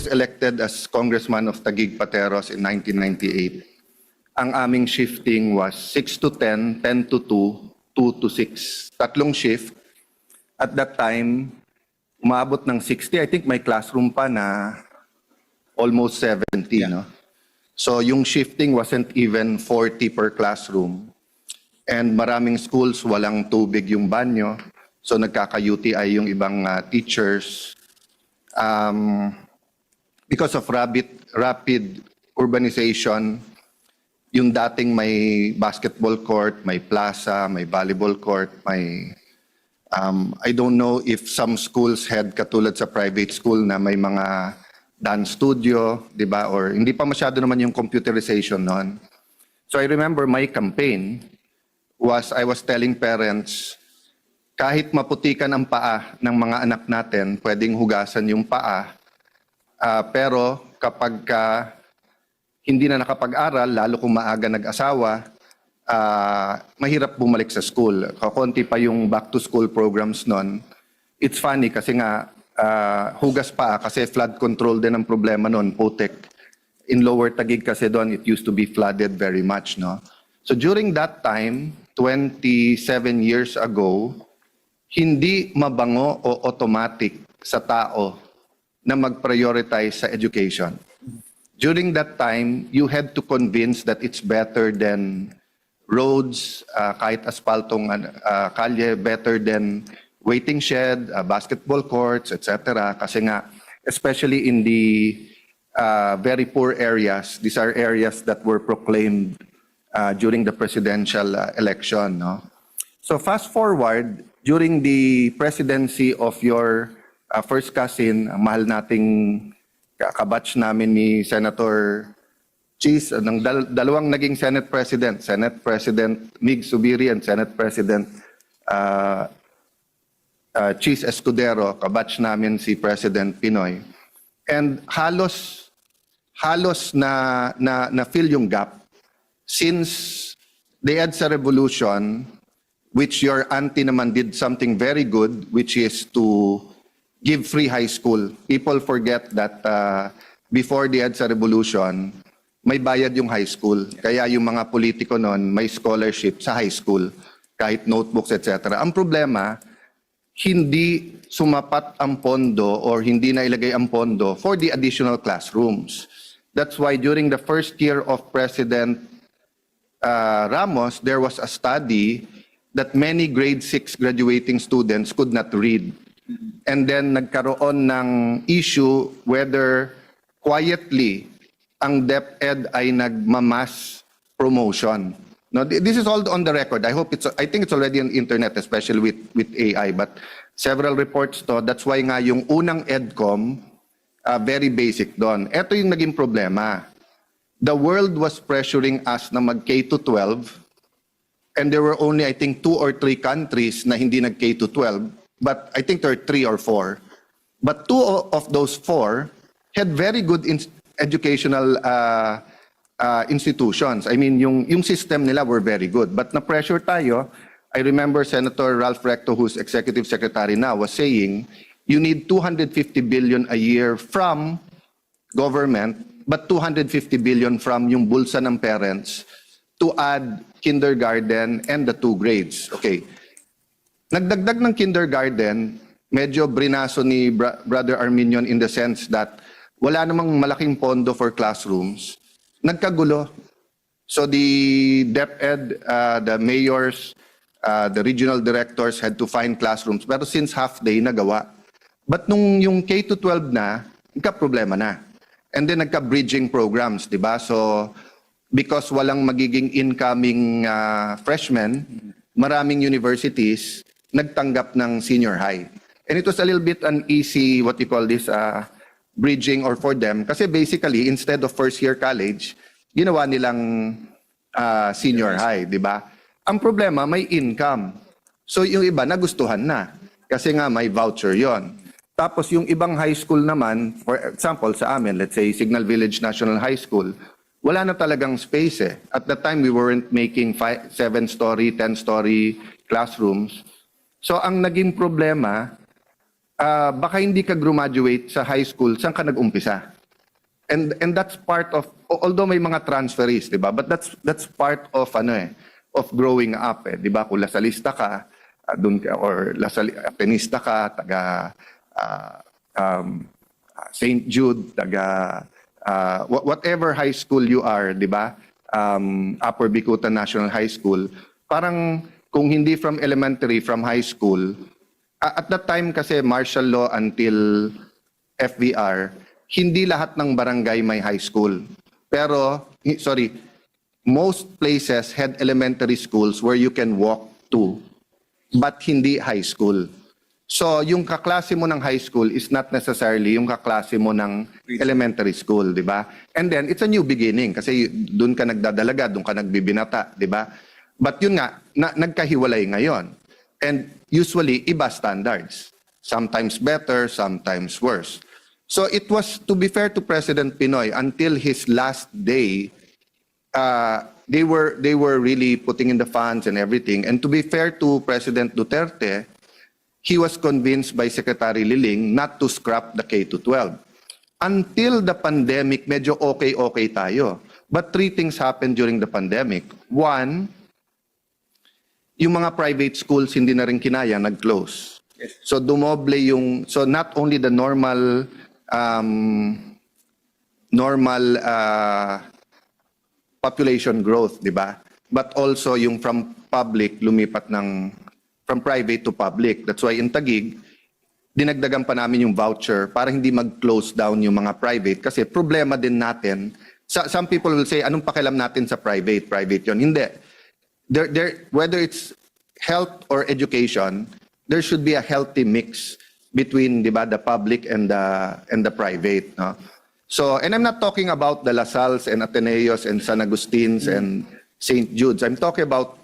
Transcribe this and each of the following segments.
was elected as congressman of Taguig Pateros in 1998, ang aming shifting was 6 to 10, 10 to 2, 2 to 6. Tatlong shift. At that time, umabot ng 60. I think may classroom pa na almost 70, no? So yung shifting wasn't even 40 per classroom. And maraming schools walang tubig yung banyo. So nagkaka-UTI yung ibang teachers. Because of rapid urbanization, yung dating may basketball court, may plaza, may volleyball court, may I don't know if some schools had katulad sa private school na may mga dance studio, di ba? Or hindi pa masyado naman yung computerization noon. So I remember my campaign was I was telling parents, kahit maputikan ang paa ng mga anak natin, pwedeng hugasan yung paa. Pero kapag hindi na nakapag-aral, lalo kung maaga nag-asawa, mahirap bumalik sa school. Kakunti pa yung back-to-school programs noon. It's funny kasi nga, hugas pa kasi flood control din ang problema noon, putik. In Lower Taguig kasi doon, it used to be flooded very much, no? So during that time, 27 years ago, hindi mabango o automatic sa tao na mag-prioritize sa education. During that time, you had to convince that it's better than roads, kahit aspaltong kalye, better than waiting shed, basketball courts, etc. Kasi nga, especially in the very poor areas, these are areas that were proclaimed during the presidential election. No? So fast forward, during the presidency of your first cousin, ang mahal nating kabatch namin ni Senator Cheese, ng dalawang naging Senate President Mig Subiri and Senate President Cheese Escudero, kabatch namin si President Pinoy. And halos na fill yung gap since the EDSA revolution, which your auntie naman did something very good, which is to give free high school. People forget that before the EDSA revolution, may bayad yung high school. Kaya yung mga politiko noon may scholarship sa high school, kahit notebooks, etc. Ang problema, hindi sumapat ang pondo or hindi na ilagay ang pondo for the additional classrooms. That's why during the first year of President Ramos, there was a study that many grade 6 graduating students could not read. And then nagkaroon ng issue whether quietly ang DepEd ay nagmamas promotion. No, this is all on the record. I think it's already on internet, especially with AI. But several reports to. That's why nga yung unang EDCOM, very basic doon. Ito yung naging problema. The world was pressuring us na mag K-12, and there were only, I think, 2 or 3 countries na hindi nag K-12. But I think there are 3 or 4. But 2 of those 4 had very good educational institutions. I mean, yung system nila were very good. But na-pressure tayo. I remember Senator Ralph Recto, who's executive secretary now, was saying, you need 250 billion a year from government, but 250 billion from yung bulsa ng parents to add kindergarten and the 2 grades. Okay. Nagdagdag ng kindergarten, medyo brinaso ni Brother Arminion in the sense that wala namang malaking pondo for classrooms. Nagkagulo. So the DepEd, the mayors, the regional directors had to find classrooms. Pero since half day, nagawa. But nung yung K-12 na, nagka-problema na. And then nagka-bridging programs, di ba? So because walang magiging incoming freshmen, maraming universities nagtanggap ng senior high. And it was a little bit uneasy, what you call this, bridging or for them. Kasi basically, instead of first year college, ginawa nilang senior high, di ba? Ang problema, may income. So yung iba, nagustuhan na. Kasi nga may voucher yon. Tapos yung ibang high school naman, for example sa amin, let's say Signal Village National High School, wala na talagang space eh. At that time, we weren't making 7-story, 10-story classrooms. So ang naging problema, baka hindi ka graduate sa high school, saan ka nag-umpisa? And that's part of, although may mga transferees, di ba? But that's part of of growing up, di ba? Kung Lasalista ka, dun ka, or Atenista ka, taga St. Jude, taga whatever high school you are, di ba? Upper Bicutan National High School, parang kung hindi from elementary, from high school, at that time kasi martial law until FVR, hindi lahat ng barangay may high school. Pero, sorry, most places had elementary schools where you can walk to, but hindi high school. So, yung kaklase mo ng high school is not necessarily yung kaklase mo ng elementary school, di ba? And then, it's a new beginning kasi doon ka nagdadalaga, doon ka nagbibinata, di ba? But yun nga, nagkahiwalay ngayon. And usually, iba standards. Sometimes better, sometimes worse. So it was, to be fair to President Pinoy, until his last day, they were really putting in the funds and everything. And to be fair to President Duterte, he was convinced by Secretary Liling not to scrap the K-12. Until the pandemic, medyo okay tayo. But three things happened during the pandemic. One, yung mga private schools hindi na rin kinaya, nag-close. So dumoble yung, so not only the normal population growth, di ba? But also yung from public lumipat from private to public. That's why in Taguig, dinagdagan pa namin yung voucher para hindi mag-close down yung mga private kasi problema din natin. Some people will say, anong pakialam natin sa private? Private yun. Hindi. Whether it's health or education, there should be a healthy mix between, di ba, the public and the private, no? So, and I'm not talking about the Lasalles and Ateneos and San Agustins and St. Jude's. I'm talking about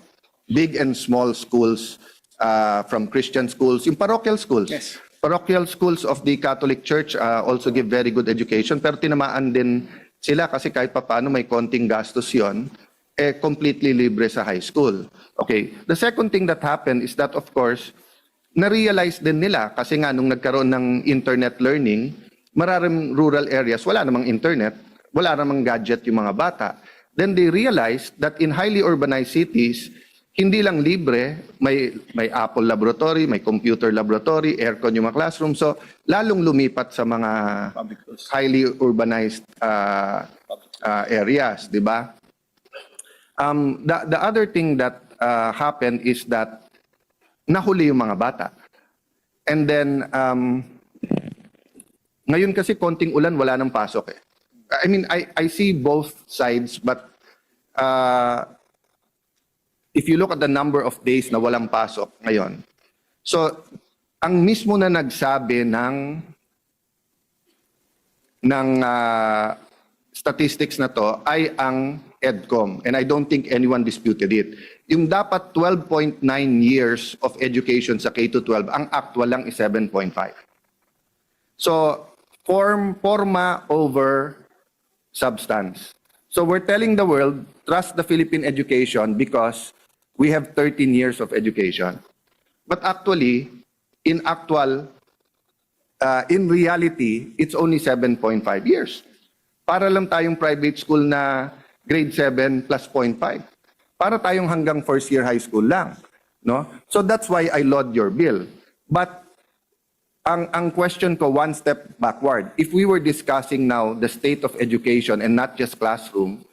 big and small schools, from Christian schools, yung parochial schools. Yes. Parochial schools of the Catholic Church also give very good education, pero tinamaan din sila kasi kahit papaano may konting gastos yon, completely libre sa high school. Okay. The second thing that happened is that, of course, na-realize din nila kasi nga nung nagkaroon ng internet learning, maraming rural areas, wala namang internet, wala namang gadget yung mga bata. Then they realized that in highly urbanized cities, hindi lang libre, may Apple laboratory, may computer laboratory, aircon yung mga classroom. So, lalong lumipat sa mga highly urbanized areas, di ba? The other thing that happened is that nahuli yung mga bata. And then, ngayon kasi konting ulan, wala nang pasok eh. I mean, I see both sides, but if you look at the number of days na walang pasok ngayon, so, ang mismo na nagsabi ng statistics na to ay ang EDCOM, and I don't think anyone disputed it. Yung dapat 12.9 years of education sa K-12, ang actual lang is 7.5. So, forma over substance. So we're telling the world, trust the Philippine education because we have 13 years of education. But actually, in reality, it's only 7.5 years. Para lang tayong private school na grade 7 plus 0.5. Para tayong hanggang first year high school lang, no? So that's why I laud your bill. But ang question ko, one step backward. If we were discussing now the state of education and not just classroom,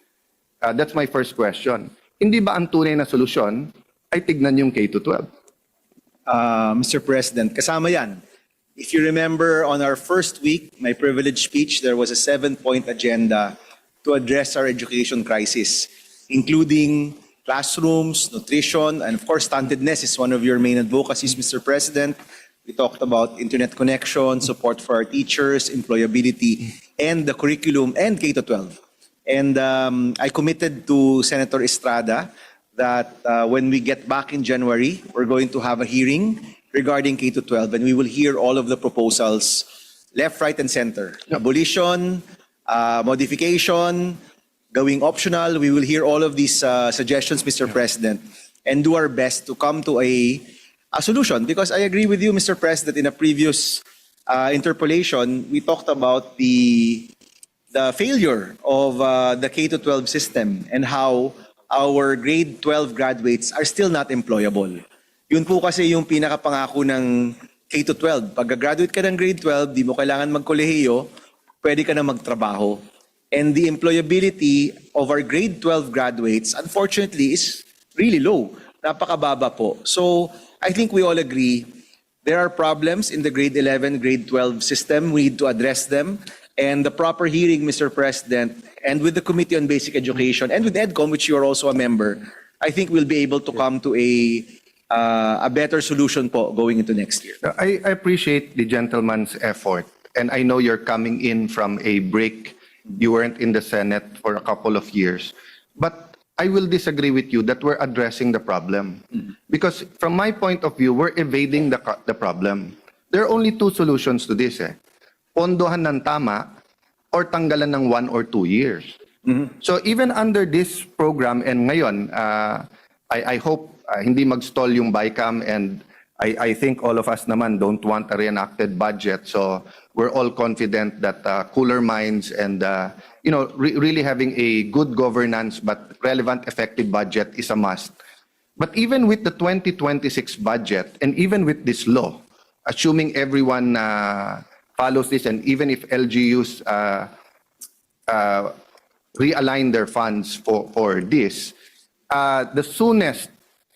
that's my first question. Hindi ba ang tunay na solusyon ay tignan yung K-12? Mr. President, kasama yan. If you remember, on our first week, my privilege speech, there was a 7-point agenda to address our education crisis, including classrooms, nutrition, and of course, stuntedness is one of your main advocacies, Mr. President. We talked about internet connection, support for our teachers, employability, and the curriculum, and K-12. And I committed to Senator Estrada that when we get back in January, we're going to have a hearing regarding K-12, and we will hear all of the proposals, left, right, and center. Abolition, modification, going optional. We will hear all of these suggestions, Mr. President, and do our best to come to a solution. Because I agree with you, Mr. President, in a previous interpolation, we talked about the the failure of the K-12 system and how our grade 12 graduates are still not employable. Yun po kasi yung pinakapangako ng K-12. Pag graduate ka ng grade 12, di mo kailangan magkolehiyo, pwede ka na magtrabaho. And the employability of our grade 12 graduates, unfortunately, is really low. Napakababa po. So I think we all agree there are problems in the grade 11, grade 12 system. We need to address them. And the proper hearing, Mr. President, and with the Committee on Basic Education and with EDCOM, which you are also a member, I think we'll be able to come to a better solution po going into next year. I appreciate the gentleman's effort, and I know you're coming in from a break. You weren't in the Senate for a couple of years. But I will disagree with you that we're addressing the problem. Because from my point of view, we're evading the problem. There are only two solutions to this. Pondohan ng tama or tanggalan ng 1 or 2 years. So even under this program, and ngayon, I hope hindi mag-stall yung BICAM, and I think all of us naman don't want a reenacted budget. So we're all confident that cooler minds and really having a good governance but relevant, effective budget is a must. But even with the 2026 budget and even with this law, assuming everyone follows this, and even if LGUs realign their funds for this, the soonest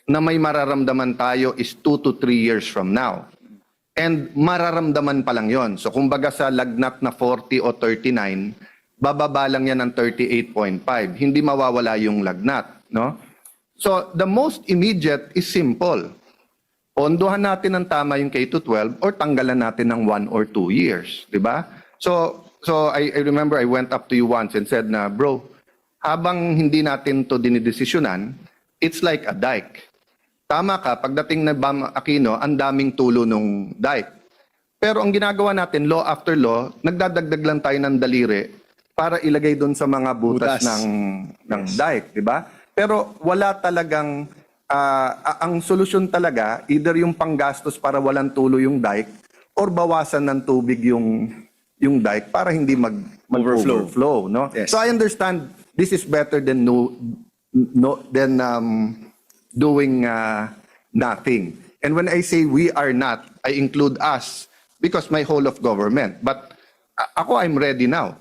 na may mararamdaman tayo is 2 to 3 years from now. And mararamdaman pa lang yon. So kumbaga sa lagnat na 40 o 39, bababa lang yan ng 38.5. Hindi mawawala yung lagnat, no? So the most immediate is simple. Pondohan natin ng tama yung K-12 or tanggalan natin ng 1 or 2 years, di ba? So I remember I went up to you once and said na, bro, habang hindi natin to dinidesisyonan, it's like a dike. Tama ka, pagdating na Bam Aquino, ang daming tulo nung dike. Pero ang ginagawa natin, law after law, nagdadagdag lang tayo ng daliri para ilagay doon sa mga butas ng dike, di ba? Pero wala talagang, ang solusyon talaga, either yung panggastos para walang tulo yung dike or bawasan ng tubig yung dike para hindi mag-overflow, no? Yes. So I understand this is better than doing nothing. And when I say we are not, I include us because my whole of government. But ako, I'm ready now.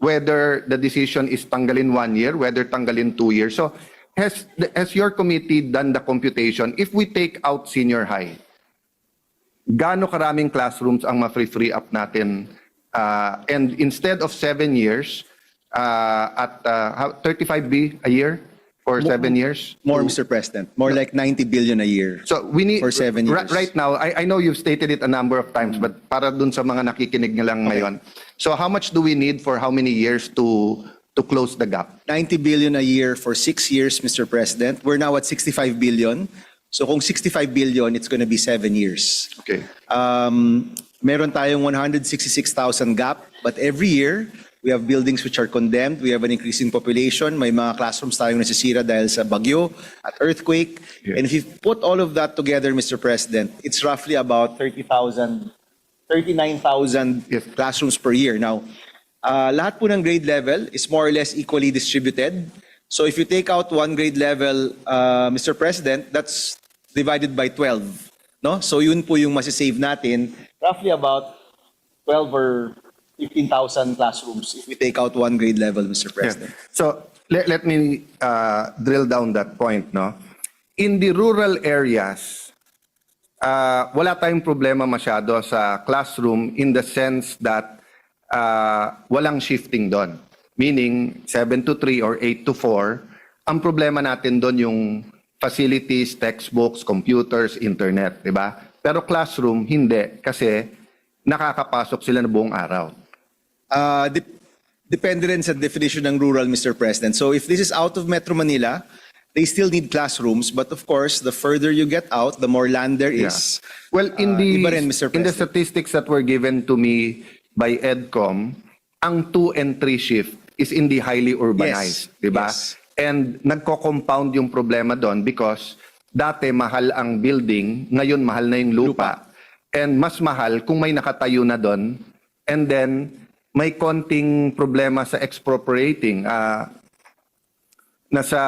Whether the decision is tanggalin 1 year, whether tanggalin 2 years. So has your committee done the computation? If we take out senior high, gaano karaming classrooms ang ma-free up natin? And instead of 7 years, at 35B a year for 7 years? More, Mr. President. More like 90 billion a year. So we need, for 7 years. Right now, I know you've stated it a number of times, but para dun sa mga nakikinig nga lang ngayon. So how much do we need for how many years to close the gap? 90 billion a year for 6 years, Mr. President. We're now at 65 billion. So kung 65 billion, it's going to be 7 years. Okay. Meron tayong 166,000 gap, but every year, we have buildings which are condemned. We have an increasing population. May mga classrooms tayong nasisira dahil sa bagyo at earthquake. Yeah. And if you put all of that together, Mr. President, it's roughly about 39,000 Yes. classrooms per year. Now, lahat po ng grade level is more or less equally distributed. So if you take out one grade level, Mr. President, that's divided by 12. No? So yun po yung masisave natin. Roughly about 12 or 15,000 classrooms if we take out one grade level, Mr. President. Yeah. So let me drill down that point, no? In the rural areas, wala tayong problema masyado sa classroom in the sense that walang shifting doon. Meaning 7 to 3 or 8 to 4. Ang problema natin doon yung facilities, textbooks, computers, internet, di ba? Pero classroom, hindi. Kasi nakakapasok sila na buong araw. Depende rin sa definition ng rural, Mr. President. So if this is out of Metro Manila, they still need classrooms. But of course, the further you get out, the more land there is. Well, in iba rin, Mr. the President. statistics that were given to me by EDCOM, ang 2 and 3 shift is in the highly urbanized, Yes. di ba? Yes. And nagko-compound yung problema doon because dati mahal ang building, ngayon mahal na yung lupa. And mas mahal kung may nakatayo na doon. And then may konting problema sa expropriating. Nasa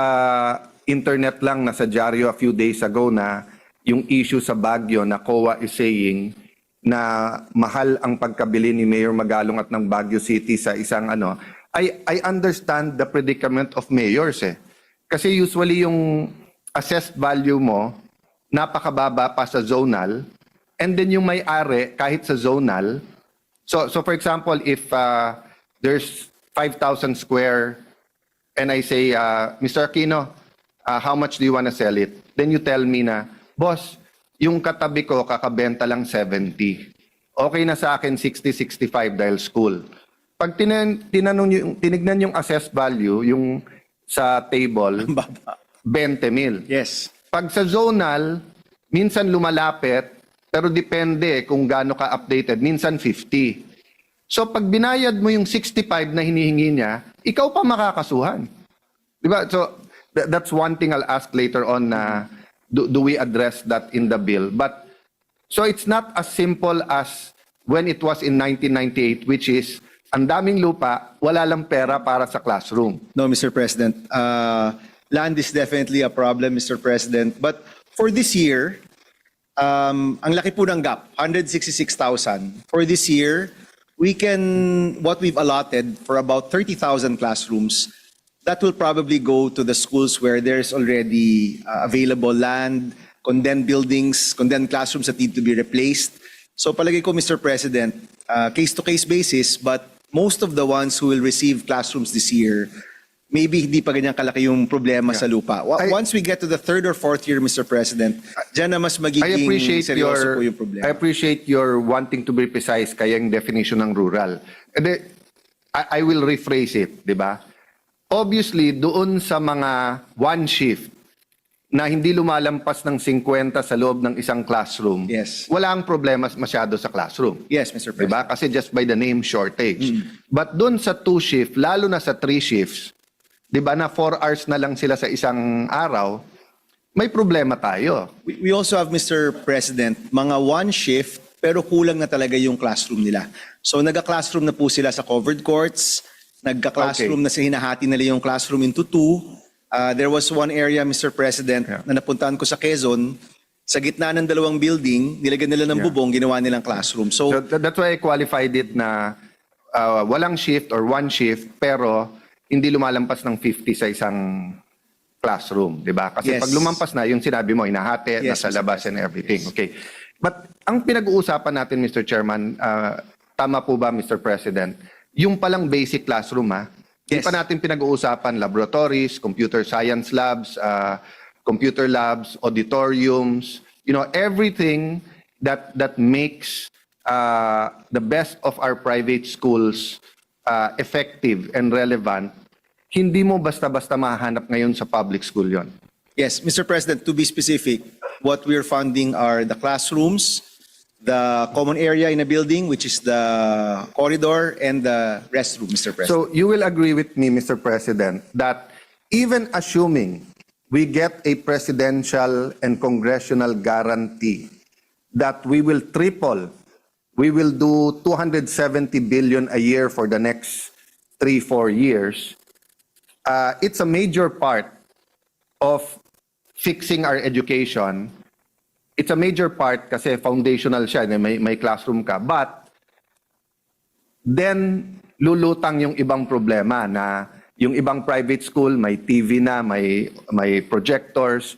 internet lang, nasa dyaryo a few days ago na yung issue sa Baguio na COA is saying na mahal ang pagkabili ni Mayor Magalong at ng Baguio City sa isang ano. I understand the predicament of mayors eh. Kasi usually yung assessed value mo, napakababa pa sa zonal, and then yung may-ari kahit sa zonal. So for example, if there's 5,000 square and I say, Mr. Aquino, how much do you want to sell it? Then you tell me na, boss, yung katabi ko kakabenta lang 70. Okay na sa akin 60-65 dahil school. Pag tinignan yung assessed value, yung sa table, 20 mil. Yes. Pag sa zonal, minsan lumalapit, pero depende kung gaano ka-updated, minsan 50. So pag binayad mo yung 65 na hinihingi niya, ikaw pa makakasuhan. Diba? So that's one thing I'll ask later on na do we address that in the bill? But so it's not as simple as when it was in 1998, which is ang daming lupa, wala lang pera para sa classroom. No, Mr. President. Land is definitely a problem, Mr. President. But for this year, ang laki po ng gap, 166,000. For this year, what we've allotted for about 30,000 classrooms, that will probably go to the schools where there's already available land, condemned buildings, condemned classrooms that need to be replaced. So palagay ko, Mr. President, case-to-case basis, but most of the ones who will receive classrooms this year, maybe hindi pa ganyan kalaki yung problema sa lupa. Once we get to the third or fourth year, Mr. President, dyan na mas magiging seryoso po yung problema. I appreciate your wanting to be precise kaya yung definition ng rural. And I will rephrase it, di ba? Obviously, doon sa mga one shift na hindi lumalampas ng 50 sa loob ng isang classroom, Yes. wala ang problema masyado sa classroom. Yes, Mr. President. Diba? Kasi just by the name, shortage. But doon sa 2 shift, lalo na sa 3 shifts, diba na 4 hours na lang sila sa isang araw, may problema tayo. We also have, Mr. President, mga one shift pero kulang na talaga yung classroom nila. So nagka-classroom na po sila sa covered courts, nagka-classroom na hinahati nila yung classroom into 2. There was one area, Mr. President, na napuntahan ko sa Quezon, sa gitna ng 2 building, nilagyan nila ng bubong, ginawa nilang classroom. So That's why I qualified it na walang shift or one shift pero hindi lumalampas ng 50 sa isang classroom, di ba? Kasi Yes. pag lumampas na, yung sinabi mo, inahati, Yes, nasa Mr. labas and everything. Okay. But ang pinag-uusapan natin, Mr. Chairman, tama po ba, Mr. President? Yung palang basic classroom, ha? Hindi Yes. pa natin pinag-uusapan laboratories, computer science labs, computer labs, auditoriums, you know, everything that makes the best of our private schools effective and relevant, hindi mo basta-basta mahanap ngayon sa public school yon. yes, Mr. President, to be specific, what we're funding are the classrooms, the common area in a building, which is the corridor, and the restroom, Mr. President. So you will agree with me, Mr. President, that even assuming we get a presidential and congressional guarantee that we will triple, we will do 270 billion a year for the next 3-4 years, it's a major part of fixing our education. It's a major part kasi foundational siya, may classroom ka. But then lulutang yung ibang problema na yung ibang private school may TV na, may projectors,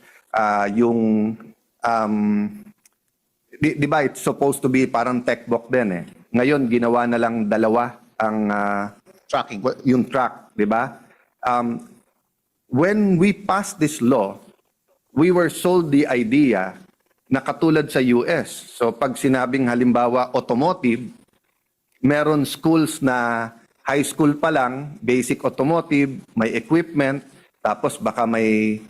di ba it's supposed to be parang textbook din eh. Ngayon ginawa na lang 2 ang Tracking. yung track, di ba? When we passed this law, we were sold the idea na katulad sa US. So pag sinabing halimbawa automotive, meron schools na high school pa lang, basic automotive, may equipment, tapos baka may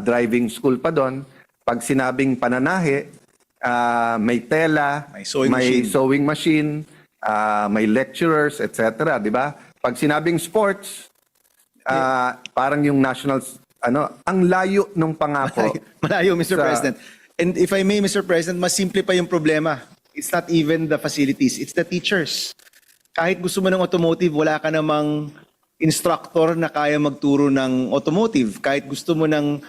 driving school pa doon. Pag sinabing pananahe, may tela, May sewing machine. may lecturers, etc. Di ba? Pag sinabing sports, parang yung nationals, ang layo nung pangako. Malayo, Mr. Sa- President. And if I may, Mr. President, mas simple pa yung problema. It's not even the facilities, it's the teachers. Kahit gusto mo ng automotive, wala ka namang instructor na kaya magturo ng automotive. Kahit gusto mo ng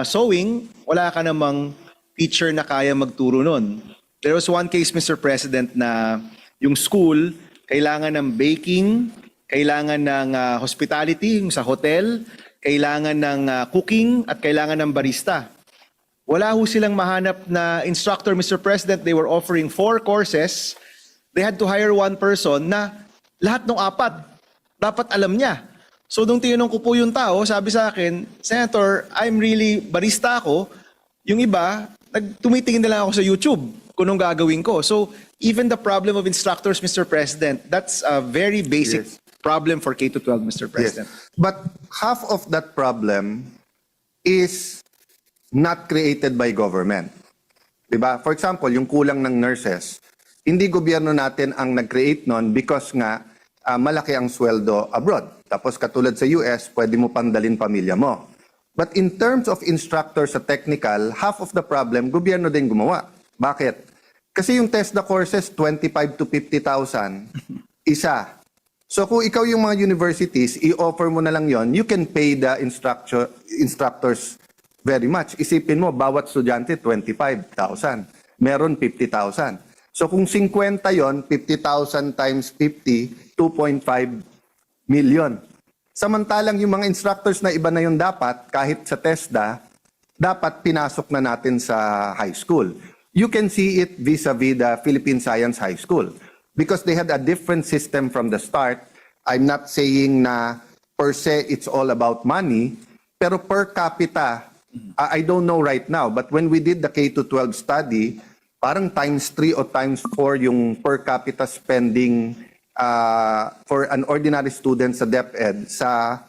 sewing, wala ka namang teacher na kaya magturo nun. There was one case, Mr. President, na yung school, kailangan ng baking, kailangan ng hospitality, yung sa hotel, kailangan ng cooking, at kailangan ng barista. Wala ho silang mahanap na instructor, Mr. President. They were offering 4 courses. They had to hire one person na lahat ng 4, dapat alam niya. So nung tinanong ko po yung tao, sabi sa akin, Senator, I'm really barista ako. Yung iba, tumitingin na lang ako sa YouTube kung anong gagawin ko. So even the problem of instructors, Mr. President, that's a very basic problem for K-12, Mr. President. Yes. But half of that problem is not created by government. Diba? For example, yung kulang ng nurses, hindi gobyerno natin ang nag-create nun because nga malaki ang sweldo abroad. Tapos katulad sa US, pwede mo pang dalhin pamilya mo. But in terms of instructors sa technical, half of the problem, gobyerno din gumawa. Bakit? Kasi yung TESDA courses, 25 to 50,000, isa. So kung ikaw yung mga universities, i-offer mo na lang yon, you can pay the instructors very much. Isipin mo, bawat estudyante, 25,000. Meron 50,000. So kung 50 yon, 50,000 times 50, 2.5 million. Samantalang yung mga instructors na iba na yun dapat, kahit sa TESDA, dapat pinasok na natin sa high school. You can see it vis-a-vis the Philippine Science High School because they had a different system from the start. I'm not saying na per se it's all about money, pero per capita, I don't know right now, but when we did the K-12 study, parang times 3 o times 4 yung per capita spending for an ordinary student sa DepEd sa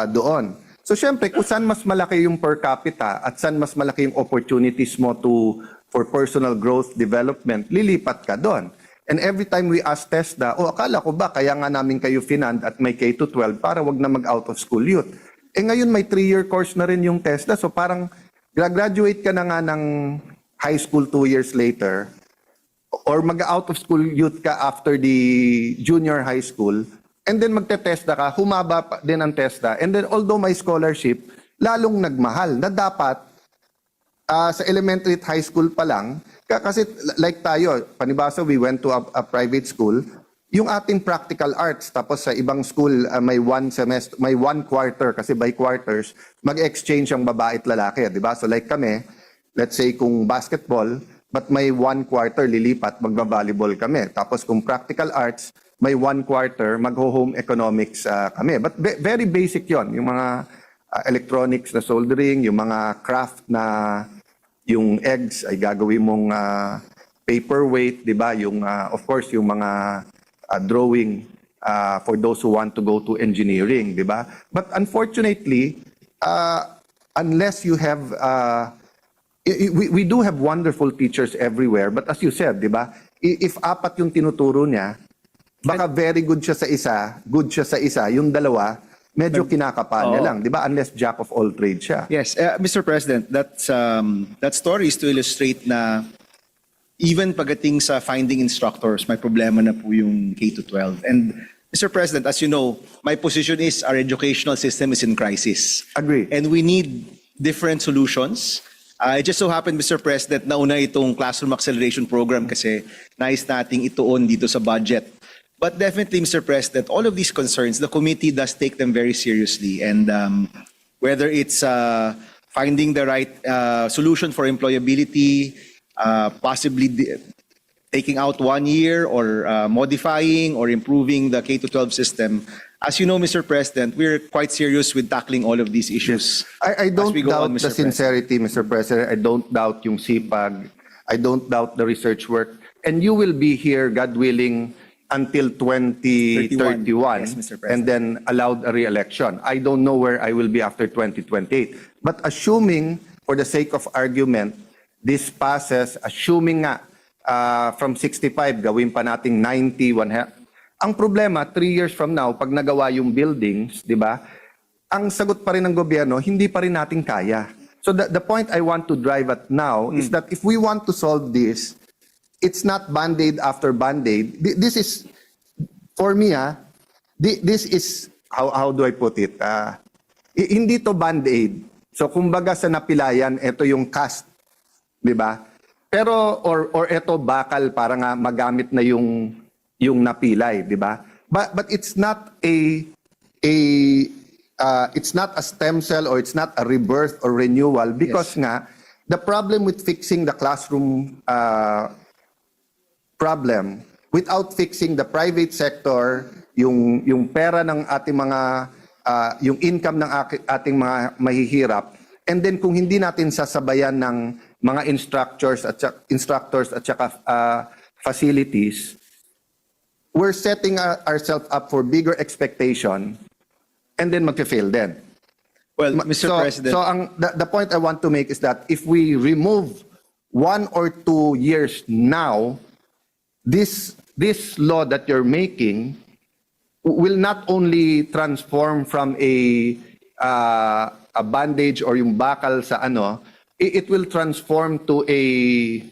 doon. So syempre, kung saan mas malaki yung per capita at saan mas malaki yung opportunities mo for personal growth, development, lilipat ka doon. And every time we ask TESDA, akala ko ba kaya nga namin kayo finand at may K-12 para wag na mag-out of school youth. Ngayon may 3-year course na rin yung TESDA, so parang graduate ka na nga ng high school 2 years later, or mag-out of school youth ka after the junior high school, and then magte-TESDA ka, humaba pa din ang TESDA, and then although may scholarship, lalong nagmahal na dapat sa elementary at high school pa lang, kasi like tayo, panibasa, we went to a private school, yung ating practical arts, tapos sa ibang school may 1 semester, may 1 quarter, kasi by quarters, mag-exchange ang babae at lalaki, di ba? So like kami, let's say kung basketball, but may 1 quarter lilipat, magba-volleyball kami. Tapos kung practical arts, may 1 quarter, mag-home economics kami. But very basic yon, yung mga electronics na soldering, yung mga craft na yung eggs ay gagawin mong paperweight, di ba? Yung, of course, yung mga drawing for those who want to go to engineering, di ba? But unfortunately, unless you have... we do have wonderful teachers everywhere, but as you said, di ba? If 4 yung tinuturo niya, baka very good siya sa isa, yung dalawa, medyo kinakapa niya lang, di ba? Unless jack of all trades siya. Yes, Mr. President, that story is to illustrate na even pagdating sa finding instructors, may problema na po yung K-12. And Mr. President, as you know, my position is our educational system is in crisis. Agree. And we need different solutions. It just so happened, Mr. President, nauna itong Classroom Acceleration Program kasi nais nating ituon dito sa budget. But definitely, Mr. President, all of these concerns, the committee does take them very seriously. And whether it's finding the right solution for employability, possibly taking out 1 year or modifying or improving the K-12 system, as you know, Mr. President, we're quite serious with tackling all of these issues. I don't as we go doubt on, the Mr. President. sincerity, Mr. President. I don't doubt yung sipag. I don't doubt the research work. And you will be here, God willing, until 2031. Yes, Mr. President. And then allowed a re-election. I don't know where I will be after 2028. But assuming, for the sake of argument, this passes, assuming nga from 65, gawin pa nating 90, ang problema, 3 years from now, pag nagawa yung buildings, di ba, ang sagot pa rin ng gobyerno, hindi pa rin natin kaya. So the point I want to drive at now is that if we want to solve this, it's not Band-Aid after Band-Aid. This is for me, this is, how do I put it? Hindi to band-aid. So kumbaga sa napilayan, ito yung cast, di ba? Pero, or ito bakal para nga magamit na yung napilay, di ba? But it's not it's not a stem cell or it's not a rebirth or renewal because nga, the problem with fixing the classroom problem, without fixing the private sector, yung pera ng ating mga, yung income ng ating mga mahihirap, and then kung hindi natin sasabayan ng mga instructors at saka facilities, we're setting ourselves up for bigger expectation and then mag-fail din. Well, Mr. President. So the point I want to make is that if we remove 1 or 2 years now, this law that you're making will not only transform from a bandage or yung bakal sa ano, it will transform to a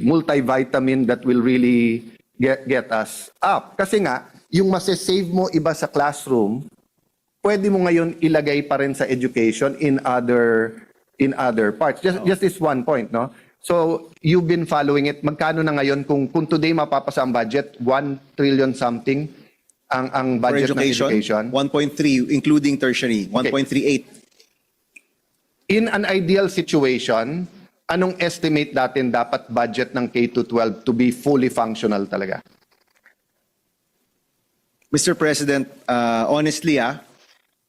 multivitamin that will really get us up. Kasi nga, yung masasave mo iba sa classroom, pwede mo ngayon ilagay pa rin sa education in other parts. Just this one point, no? So, you've been following it. Magkano na ngayon kung today mapapasa ang budget, 1 trillion something ang For budget ng education? 1.3, including tertiary, 1.38. In an ideal situation, anong estimate natin dapat budget ng K-12 to be fully functional talaga? Mr. President, honestly,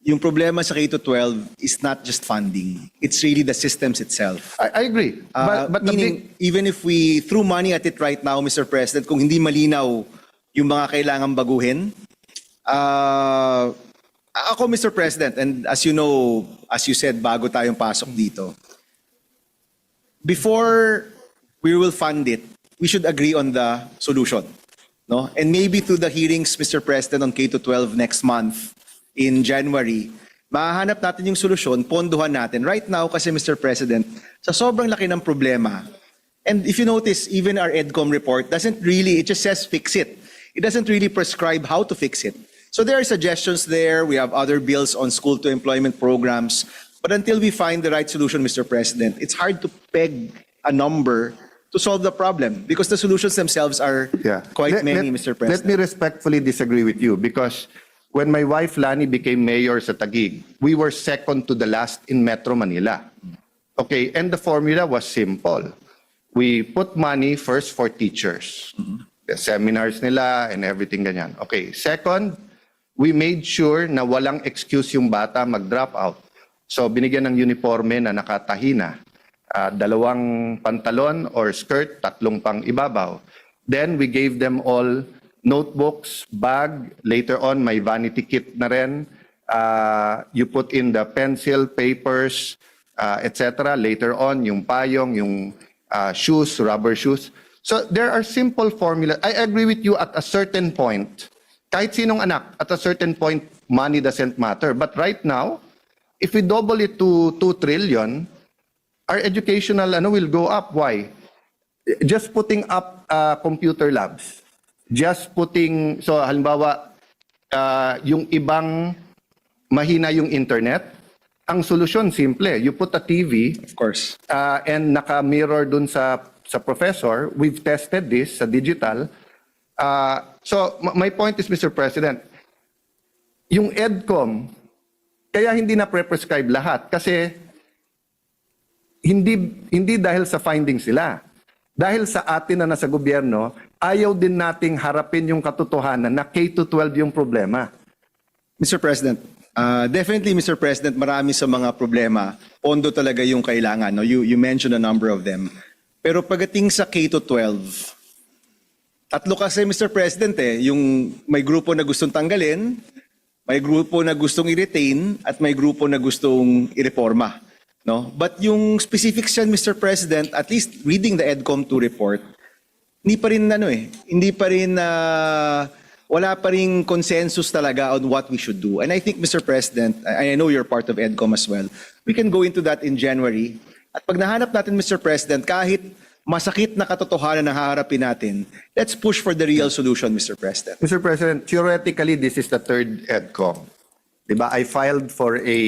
yung problema sa K-12 is not just funding. It's really the systems itself. I agree. But the Meaning, even if we threw money at it right now, Mr. President, kung hindi malinaw yung mga kailangang baguhin, ako, Mr. President, and as you know, as you said, bago tayong pasok dito, before we will fund it, we should agree on the solution. No? And maybe through the hearings, Mr. President, on K-12 next month, in January, mahahanap natin yung solusyon, ponduhan natin. Right now, kasi Mr. President, sa sobrang laki ng problema, and if you notice, even our EDCOM report doesn't really, it just says fix it. It doesn't really prescribe how to fix it. So there are suggestions there. We have other bills on school-to-employment programs. But until we find the right solution, Mr. President, it's hard to peg a number to solve the problem because the solutions themselves are quite many, Mr. President. Let me respectfully disagree with you because when my wife Lani became mayor sa Taguig, we were second to the last in Metro Manila. Okay, and the formula was simple. We put money first for teachers. The seminars nila and everything ganyan. Okay, second, we made sure na walang excuse yung bata mag-drop out. So binigyan ng uniforme na nakatahi na. 2 pantalon or skirt, 3 pang ibabaw. Then we gave them all notebooks, bag, later on may vanity kit na rin. You put in the pencil, papers, etc. Later on, yung payong, yung shoes, rubber shoes. So there are simple formulas. I agree with you at a certain point. Kahit sinong anak, at a certain point, money doesn't matter. But right now, if we double it to 2 trillion, our educational will go up. Why? Just putting up computer labs. Just putting, so halimbawa, yung ibang mahina yung internet, ang solusyon simple. You put a TV, Of course. and naka-mirror dun sa professor. We've tested this sa digital. So my point is, Mr. President, yung EDCOM, kaya hindi na pre-prescribe lahat kasi hindi dahil sa findings sila. Dahil sa atin na nasa gobyerno, ayaw din nating harapin yung katotohanan na K-12 yung problema. Mr. President, definitely, Mr. President, marami sa mga problema, pondo talaga yung kailangan. No? You mentioned a number of them. Pero pagdating sa K-12, tatlo kasi, Mr. President, yung may grupo na gustong tanggalin, may grupo na gustong i-retain, at may grupo na gustong i-reforma. No? But yung specifics yan, Mr. President, at least reading the EDCOM 2 report, hindi pa rin wala pa rin consensus talaga on what we should do. And I think, Mr. President, I know you're part of EDCOM as well, we can go into that in January. At pag nahanap natin, Mr. President, kahit masakit na katotohanan na haharapin natin, let's push for the real solution, Mr. President. Mr. President, theoretically, this is the third EDCOM. Diba? I filed for a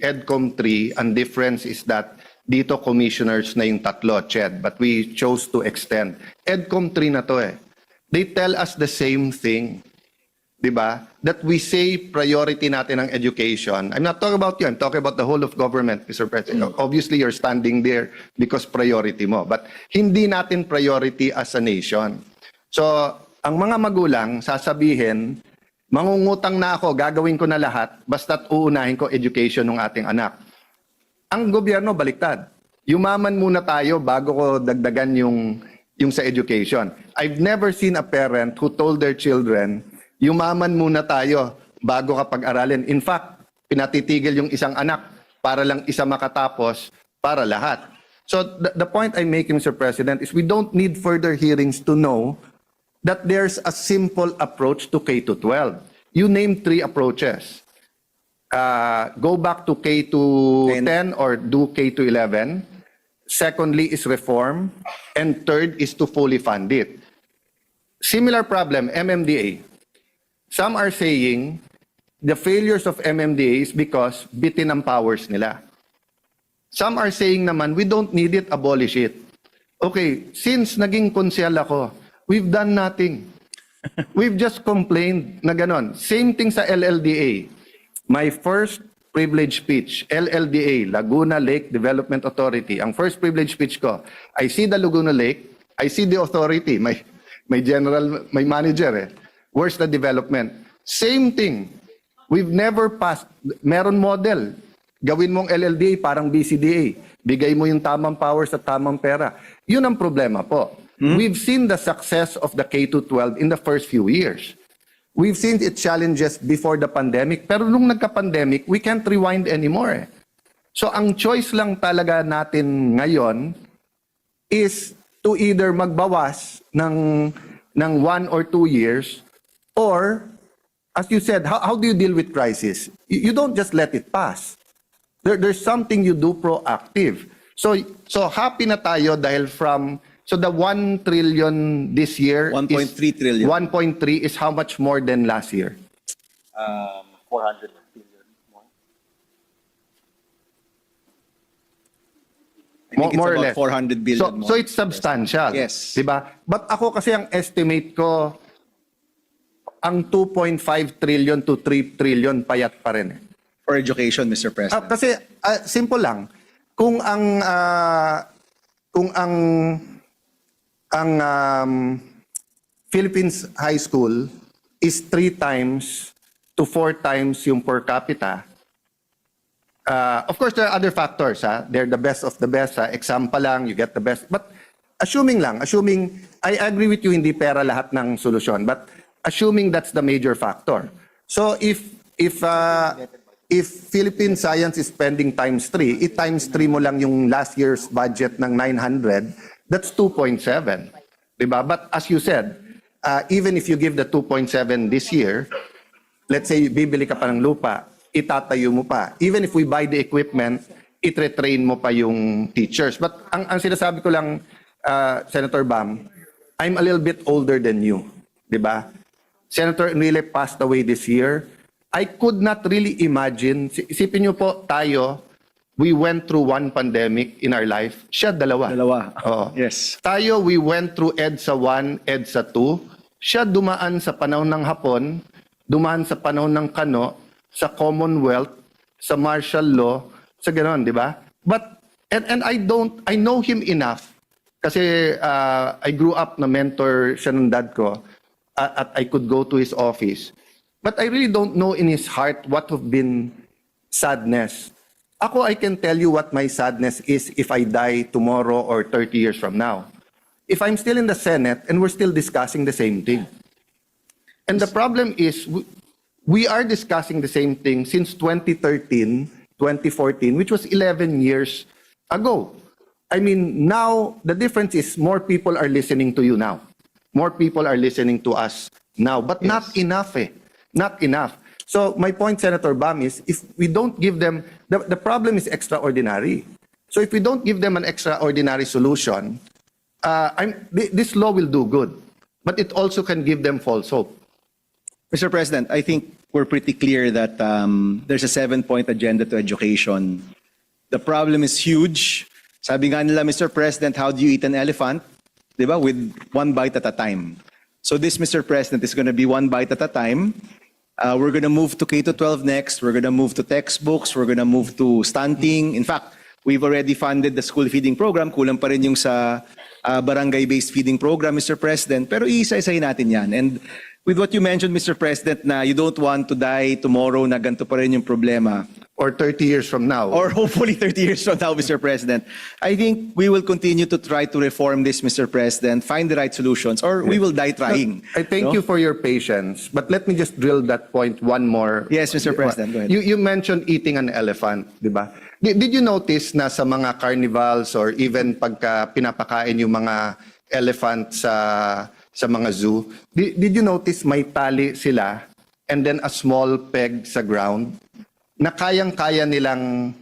EDCOM 3. And difference is that dito commissioners na yung tatlo, CHED, but we chose to extend. EDCOM 3 na to eh. They tell us the same thing. Diba? That we say priority natin ang education. I'm not talking about you. I'm talking about the whole of government, Mr. President. Obviously, you're standing there because priority mo. But hindi natin priority as a nation. So, ang mga magulang sasabihin, mangungutang na ako, gagawin ko na lahat, basta't uunahin ko education ng ating anak. Ang gobyerno, baliktad. Yumaman muna tayo bago ko dagdagan yung sa education. I've never seen a parent who told their children, yumaman muna tayo bago ka pag-aralin. In fact, pinatitigil yung isang anak para lang isa makatapos para lahat. So the point I'm making, Mr. President, is we don't need further hearings to know that there's a simple approach to K to 12. You name 3 approaches. Go back to K to 10 or do K to 11. Secondly is reform. And third is to fully fund it. Similar problem, MMDA. Some are saying the failures of MMDA is because bitin ang powers nila. Some are saying naman, we don't need it, abolish it. Okay, since naging konsyal ako, we've done nothing. We've just complained na ganon. Same thing sa LLDA. My first privilege speech, LLDA, Laguna Lake Development Authority. Ang first privilege speech ko, I see the Laguna Lake, I see the authority, may manager eh. Where's the development? Same thing. We've never passed. Meron model. Gawin mong LLDA parang BCDA. Bigay mo yung tamang powers at tamang pera. Yun ang problema po. We've seen the success of the K-12 in the first few years. We've seen its challenges before the pandemic. Pero nung nagka-pandemic, we can't rewind anymore. So ang choice lang talaga natin ngayon is to either magbawas ng 1 or 2 years. Or, as you said, how do you deal with crisis? You don't just let it pass. There's something you do proactive. So happy na tayo dahil so the 1 trillion this year 1.3 trillion. 1.3 is how much more than last year? 400 billion more. I think More or it's less. about 400 billion more. So it's substantial. Yes. Diba? But ako kasi ang estimate ko, ang 2.5 trillion to 3 trillion payat pa rin. For education, Mr. President. Kasi simple lang, kung ang Philippines high school is 3 times to 4 times yung per capita. Of course, there are other factors. They're the best of the best. Exam pa lang, you get the best. But assuming, I agree with you, hindi pera lahat ng solusyon. But assuming that's the major factor. So if Philippine science is spending times 3, times 3 mo lang yung last year's budget ng 900, that's 2.7. Diba? But as you said, even if you give the 2.7 this year, let's say bibili ka pa ng lupa, itatayo mo pa. Even if we buy the equipment, itre-train mo pa yung teachers. But ang sinasabi ko lang, Senator Bam, I'm a little bit older than you. Diba? Senator Enrile passed away this year. I could not really imagine, isipin niyo po tayo, we went through 1 pandemic in our life, siya 2. Dalawa. Oo. Yes. Tayo, we went through EDSA 1, EDSA 2. Siya dumaan sa panahon ng Hapon, dumaan sa panahon ng Kano, sa Commonwealth, sa martial law, sa gano'n, di ba? But, and I know him enough, kasi I grew up na mentor siya ng dad ko, at I could go to his office. But I really don't know in his heart what have been sadness. Ako, I can tell you what my sadness is if I die tomorrow or 30 years from now. If I'm still in the Senate and we're still discussing the same thing. And the problem is, we are discussing the same thing since 2013, 2014, which was 11 years ago. I mean, now, the difference is more people are listening to you now. More people are listening to us now, but Yes. not enough Not enough. So my point, Senator Bam, is if we don't give them, the problem is extraordinary. So if we don't give them an extraordinary solution, this law will do good, but it also can give them false hope. Mr. President, I think we're pretty clear that there's a 7-point agenda to education. The problem is huge. Sabi nga nila, Mr. President, how do you eat an elephant? Diba? With one bite at a time. So this, Mr. President, is going to be one bite at a time. We're going to move to K-12 next. We're going to move to textbooks. We're going to move to stunting. In fact, we've already funded the school feeding program. Kulang pa rin yung sa barangay-based feeding program, Mr. President. Pero iisa-isahin natin yan. And with what you mentioned, Mr. President, na you don't want to die tomorrow na ganito pa rin yung problema. Or 30 years from now. Or hopefully 30 years from now, Mr. President. I think we will continue to try to reform this, Mr. President, find the right solutions, or we will die trying. I thank you for your patience, but let me just drill that point one more. Yes, Mr. President, go ahead. You mentioned eating an elephant, di ba? Did you notice na sa mga carnivals or even pagka pinapakain yung mga elephant sa mga zoo, did you notice may tali sila and then a small peg sa ground na kayang-kaya nilang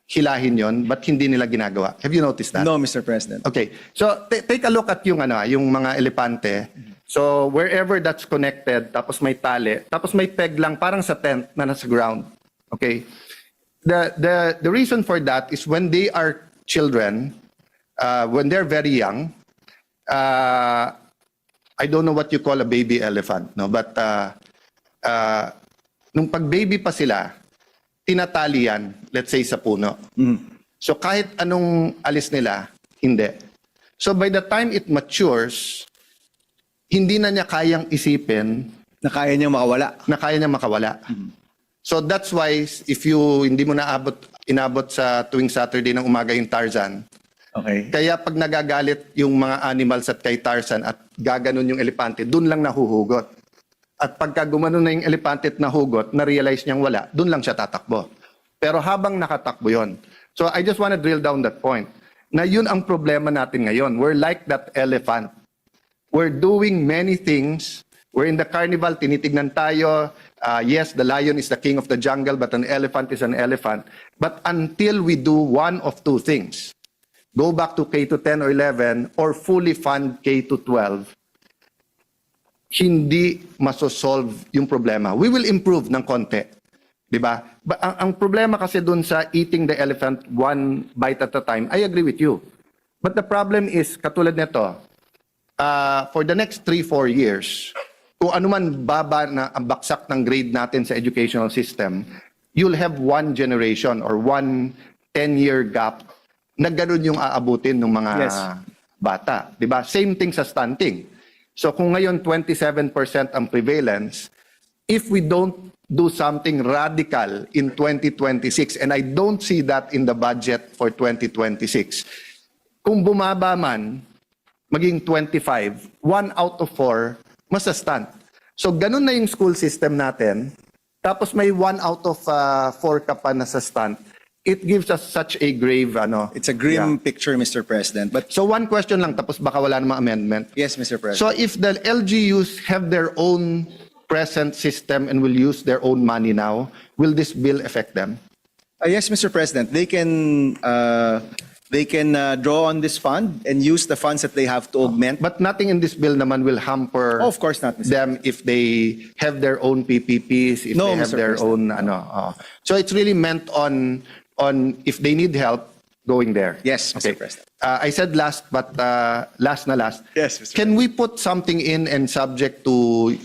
hilahin yon but hindi nila ginagawa? Have you noticed that? No, Mr. President. Okay. So take a look at yung yung mga elepante. So wherever that's connected, tapos may tali, tapos may peg lang parang sa tent na nasa ground. Okay? The reason for that is when they are children, when they're very young, I don't know what you call a baby elephant, no, but nung pag baby pa sila, tinatali yan, let's say sa puno. So kahit anong alis nila, hindi. So by the time it matures, hindi na niya kayang isipin Na kaya niyang makawala. na kaya niya makawala. So that's why if you hindi mo inabot sa tuwing Saturday ng umaga yung Tarzan, Okay. kaya pag nagagalit yung mga animals at kay Tarzan at gaganon yung elepante, dun lang nahuhugot. At pagka gumanon na yung elepante at nahugot, na-realize niyang wala, dun lang siya tatakbo. Pero habang nakatakbo yon. So I just want to drill down that point. Na yun ang problema natin ngayon. We're like that elephant. We're doing many things. We're in the carnival, tinitignan tayo. Yes, the lion is the king of the jungle, but an elephant is an elephant. But until we do one of two things, go back to K-10 or 11 or fully fund K-12, hindi masosolve yung problema. We will improve ng konti. Diba? But ang problema kasi dun sa eating the elephant one bite at a time, I agree with you. But the problem is, katulad nito, for the next 3-4 years, kung ano man baba na ang baksak ng grade natin sa educational system, you'll have one generation or one 10-year gap na ganun yung aabutin ng mga Yes. bata. Diba? Same thing sa stunting. So kung ngayon 27% ang prevalence, if we don't do something radical in 2026, and I don't see that in the budget for 2026, kung bumaba man, maging 25, 1 out of 4, masa-stunt. So ganun na yung school system natin, tapos may 1 out of 4 ka pa na sa stunt, it gives us such a grave, It's a grim picture, Mr. President. But So one question lang, tapos baka wala namang amendment. yes, Mr. President. So if the LGUs have their own present system and will use their own money now, will this bill affect them? Yes, Mr. President. They can draw on this fund and use the funds that they have to augment. But nothing in this bill naman will hamper Oh, of course not, Mr. them if they have their own PPPs, if No, they have Mr. their own So it's really meant on if they need help going there. Yes, Mr. President. I said last, but last na last. Yes, Mr. Can we put something in and subject to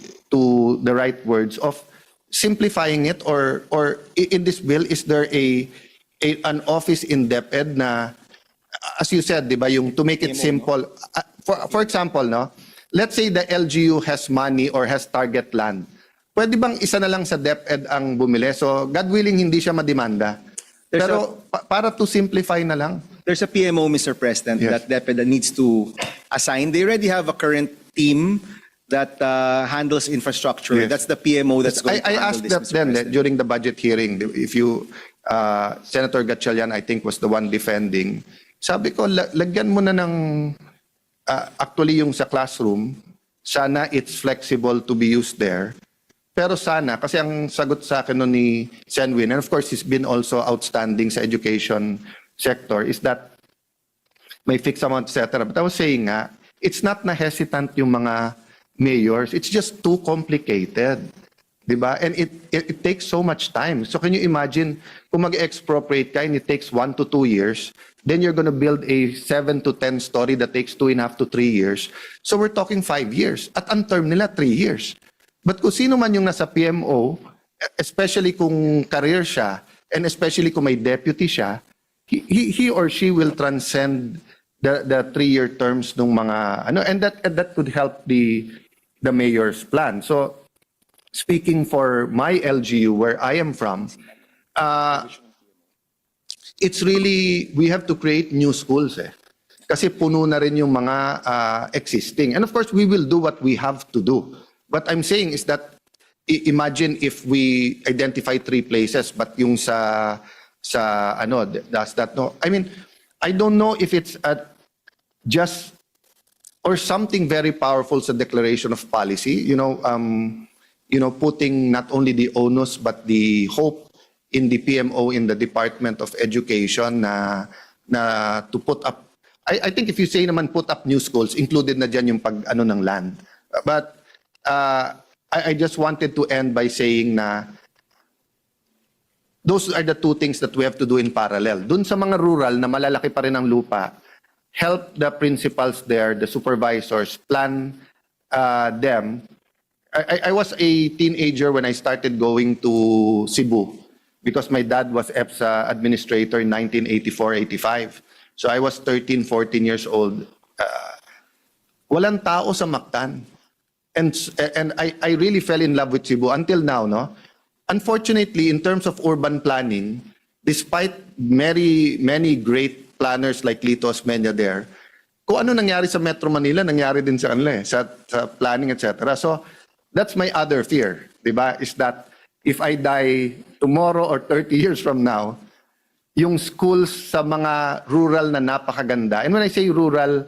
the right words of simplifying it, or in this bill is there an office in DepEd na, as you said, di ba, yung to make it simple. For example, no, let's say the LGU has money or has target land. Pwede bang isa na lang sa DepEd ang bumili? So God willing hindi siya mademanda. There's Pero para to simplify na lang. There's a PMO, Mr. President, Yes. that DepEd needs to assign. They already have a current team that handles infrastructure. Yes. That's the PMO that's going I to handle asked this, that Mr. then President. during the budget hearing, if you, Senator Gatchalian, I think, was the one defending. Sabi ko, lagyan mo na ng, actually yung sa classroom, sana it's flexible to be used there. Pero sana, kasi ang sagot sa akin nun ni Senwin, and of course he's been also outstanding sa education sector, is that may fixed amount, etc. But I was saying nga, it's not na hesitant yung mga mayors. It's just too complicated. Diba? And it takes so much time. So can you imagine, kung mag-expropriate ka and it takes 1 to 2 years, then you're going to build a 7 to 10 story that takes 2.5 to 3 years. So we're talking 5 years. At ang term nila, 3 years. But kung sino man yung nasa PMO, especially kung career siya, and especially kung may deputy siya, he or she will transcend the 3-year terms ng mga, and that could help the mayor's plan. So, speaking for my LGU, where I am from, it's really, we have to create new schools Kasi puno na rin yung mga existing. And of course, we will do what we have to do. What I'm saying is that, imagine if we identify 3 places, but yung does that no? I mean, I don't know if it's just, or something very powerful sa declaration of policy, putting not only the onus but the hope in the PMO, in the Department of Education na to put up. I think if you say naman put up new schools, included na dyan yung ng land. But I just wanted to end by saying na those are the 2 things that we have to do in parallel. Dun sa mga rural na malalaki pa rin ang lupa, help the principals there, the supervisors, plan them. I was a teenager when I started going to Cebu because my dad was EPSA administrator in 1984-85. So I was 13, 14 years old. Walang tao sa Mactan. And I really fell in love with Cebu until now, no? Unfortunately, in terms of urban planning, despite many great planners like Lito Osmeña there, kung ano nangyari sa Metro Manila, nangyari din sa kanila sa planning, etc. So, that's my other fear, di ba? Is that if I die tomorrow or 30 years from now, yung schools sa mga rural na napakaganda, and when I say rural,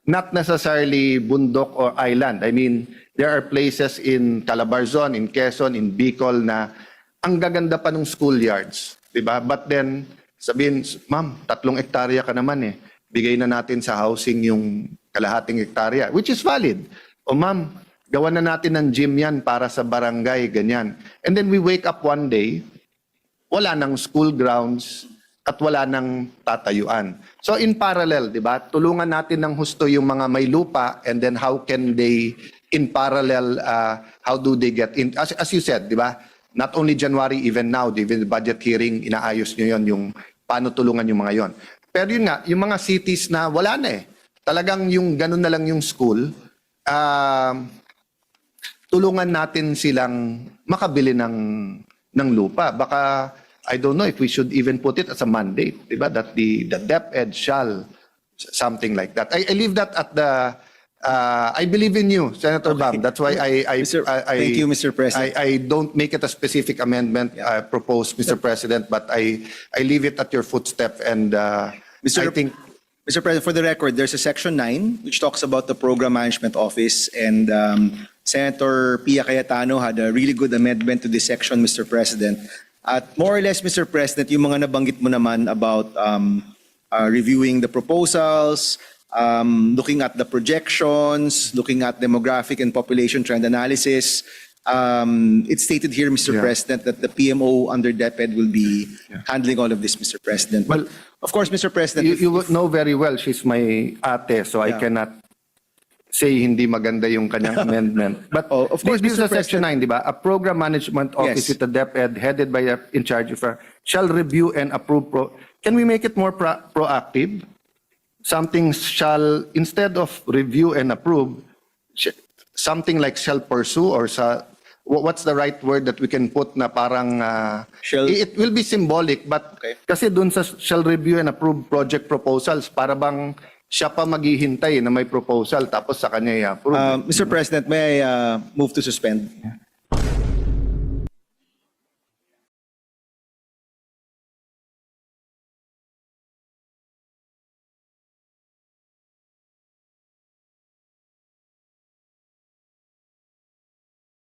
not necessarily bundok or island. I mean, there are places in Calabarzon, in Quezon, in Bicol na ang gaganda pa ng schoolyards, di ba? But then, sabihin, ma'am, 3 hektarya ka naman bigay na natin sa housing yung kalahating hektarya, which is valid. O ma'am, gawan na natin ng gym yan para sa barangay, ganyan. And then we wake up one day, wala nang school grounds at wala nang tatayuan. So in parallel, di ba, tulungan natin ng husto yung mga may lupa, and then how can they, in parallel, how do they get in? As you said, di ba, not only January, even now, even the budget hearing, inaayos nyo yon yung paano tulungan yung mga yon. Pero yun nga, yung mga cities na wala na talagang yung ganun na lang yung school, tulungan natin silang makabili ng lupa. Baka, I don't know if we should even put it as a mandate, diba? That the DepEd shall, something like that. I leave that at the, I believe in you, Senator Bam. That's why Thank you, Mr. President. I don't make it a specific amendment proposed, Mr. President, but I leave it at your footstep, and I think... Mr. President, for the record, there's a Section 9 which talks about the Program Management Office, and Senator Pia Cayetano had a really good amendment to this section, Mr. President. At more or less, Mr. President, yung mga nabanggit mo naman about reviewing the proposals, looking at the projections, looking at demographic and population trend analysis. It's stated here, Mr. President, that the PMO under DepEd will be handling all of this, Mr. President. Well, of course, Mr. President, you know very well she's my ate, so I cannot say hindi maganda yung kanyang amendment. But of course, this is Mr. a Section 9, di ba? A program management office with the DepEd headed by in charge of shall review and approve. Can we make it more proactive? Something shall, instead of review and approve, something like shall pursue, or what's the right word that we can put na parang it will be symbolic, but kasi dun sa shall review and approve project proposals, para bang siya pa maghihintay na may proposal tapos sa kanya i-approve. Mr. President, may I move to suspend?